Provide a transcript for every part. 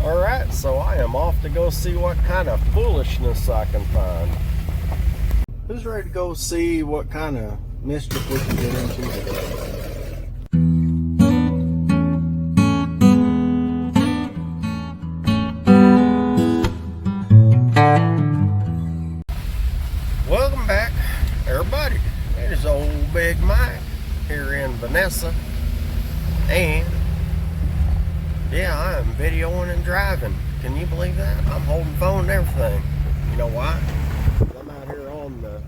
Alright, so I am off to go see what kind of foolishness I can find. Who's ready to go see what kind of mischief we can get into today? Welcome back, everybody. It is old Big Mike here in Vanessa, and yeah, I am videoing and driving. Can you believe that? I'm holding phone and everything. You know why? I'm out here on the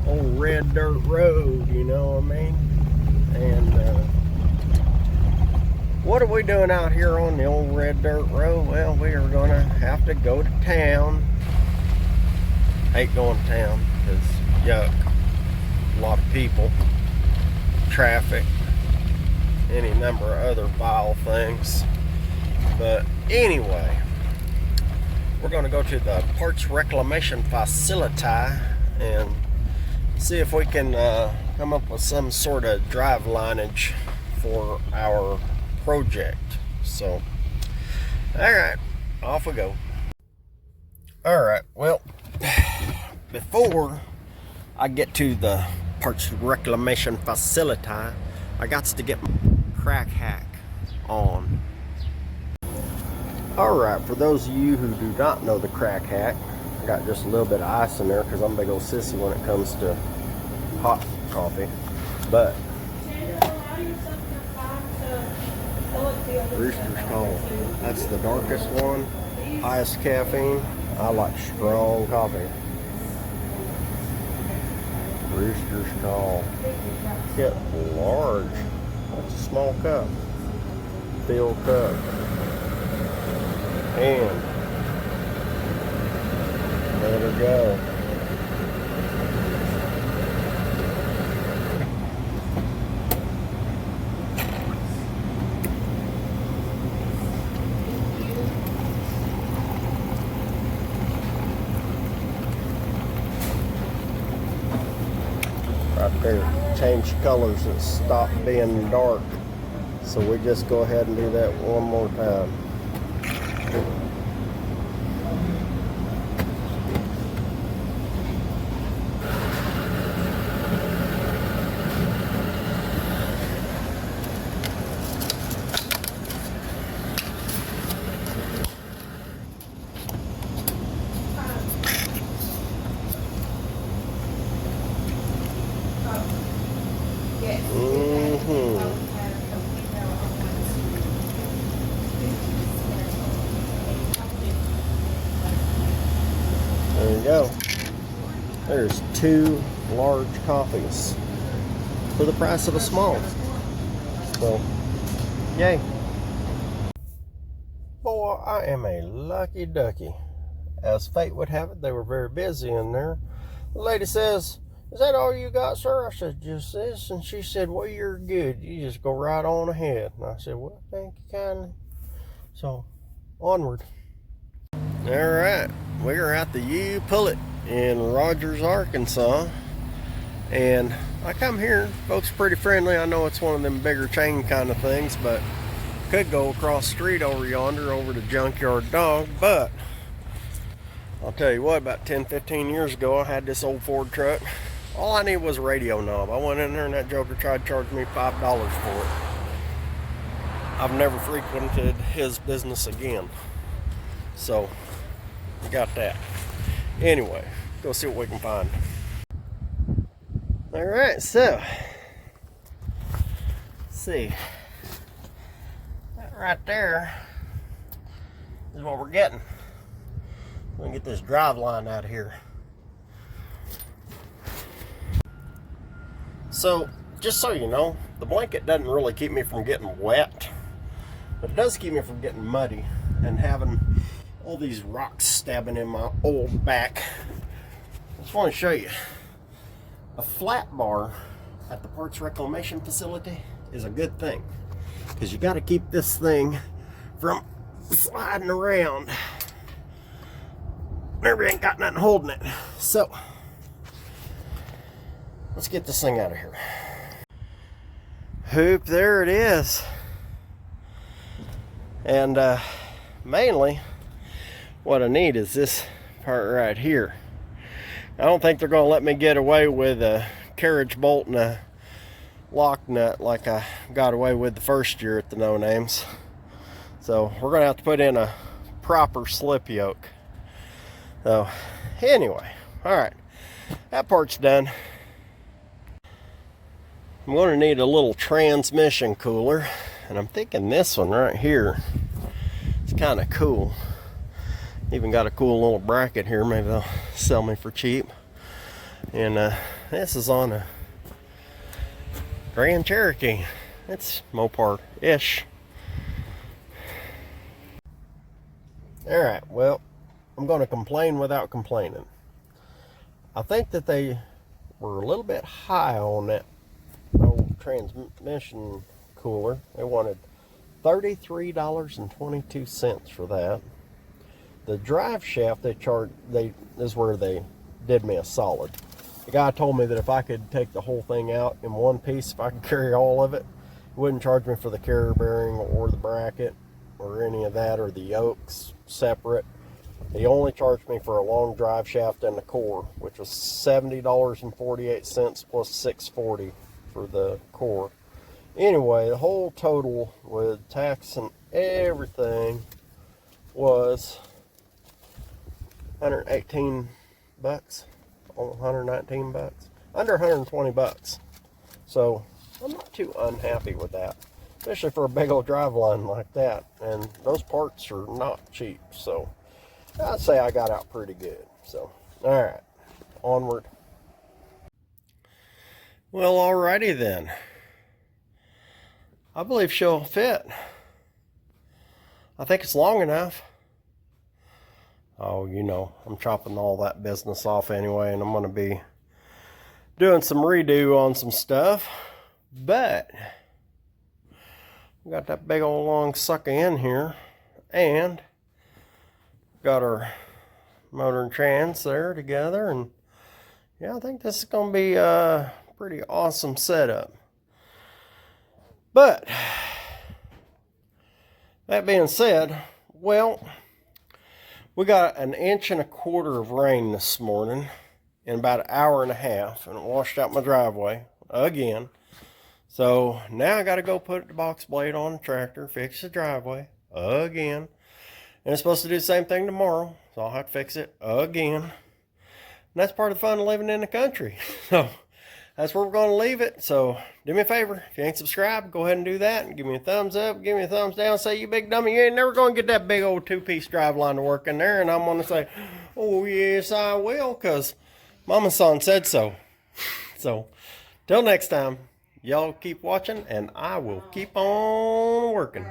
old red dirt road, you know what I mean? And what are we doing out here on the old red dirt road? Well, we are gonna have to go to town. Hate going to town because yuck, a lot of people, traffic, any number of other vile things. But anyway, we're going to go to the Parts Reclamation Facility and see if we can come up with some sort of drive lineage for our project. So, alright, off we go. Alright, well, before I get to the Parts Reclamation Facility, I got to get my crack hack on. Alright, for those of you who do not know the crack hack, I got just a little bit of ice in there because I'm a big old sissy when it comes to hot coffee. But Rooster's Call, that's the darkest one, highest caffeine. I like strong coffee. Rooster's Call. Get large. That's a small cup. Filled cup. And let her go. Right there, change colors and stop being dark. So we just go ahead and do that one more time. There you go. There's 2 large coffees for the price of a small. So, yay. Boy, I am a lucky ducky. As fate would have it, they were very busy in there. The lady says, "Is that all you got, sir?" I said, "Just this." And she said, "Well, you're good. You just go right on ahead." And I said, "Well, thank you kindly." So, onward. Alright, we're at the U-Pullet in Rogers, Arkansas. And I come here, folks pretty friendly. I know it's one of them bigger chain kind of things, but could go across the street over yonder, over to Junkyard Dog. But I'll tell you what, about 10-15 years ago, I had this old Ford truck. All I needed was a radio knob. I went in there and that joker tried to charge me $5 for it. I've never frequented his business again. So, we got that. Anyway, go see what we can find. Alright, so, let's see. That right there is what we're getting. We're gonna get this drive line out of here. So, just so you know, the blanket doesn't really keep me from getting wet, but it does keep me from getting muddy and having all these rocks stabbing in my old back. I just want to show you. A flat bar at the Parts Reclamation Facility is a good thing, because you got to keep this thing from sliding around. There ain't got nothing holding it. So, let's get this thing out of here. Hoop, there it is. And mainly what I need is this part right here. I don't think they're going to let me get away with a carriage bolt and a lock nut like I got away with the first year at the No Names. So we're going to have to put in a proper slip yoke. So anyway, all right, that part's done. I'm going to need a little transmission cooler, and I'm thinking this one right here. It's kind of cool. Even got a cool little bracket here. Maybe they'll sell me for cheap. And this is on a Grand Cherokee. It's Mopar-ish. Alright, well, I'm going to complain without complaining. I think that they were a little bit high on that old transmission cooler. They wanted $33.22 for that. The drive shaft this is where they did me a solid. The guy told me that if I could take the whole thing out in one piece, if I could carry all of it, he wouldn't charge me for the carrier bearing or the bracket or any of that, or the yokes separate. He only charged me for a long drive shaft and the core, which was $70.48 plus $6.40 for the core. Anyway, the whole total with tax and everything was 118 bucks, 119 bucks, under 120 bucks. So I'm not too unhappy with that, especially for a big old drive line like that. And those parts are not cheap, so I'd say I got out pretty good. So, all right, onward. Well, alrighty then. I believe she'll fit. I think it's long enough. Oh, you know, I'm chopping all that business off anyway, and I'm going to be doing some redo on some stuff. But we got that big old long sucker in here, and got our motor and trans there together, and yeah, I think this is going to be a pretty awesome setup. But that being said, well, we got 1.25 inches of rain this morning in about an hour and a half, and it washed out my driveway again. So now I got to go put the box blade on the tractor, fix the driveway again. And it's supposed to do the same thing tomorrow, so I'll have to fix it again. And that's part of the fun of living in the country. So that's where we're going to leave it. So do me a favor, if you ain't subscribed, go ahead and do that, and give me a thumbs up, give me a thumbs down, say, you big dummy, you ain't never going to get that big old 2-piece drive line to work in there. And I'm going to say, oh yes I will, because Mama Son said so. So till next time, y'all keep watching, and I will keep on working.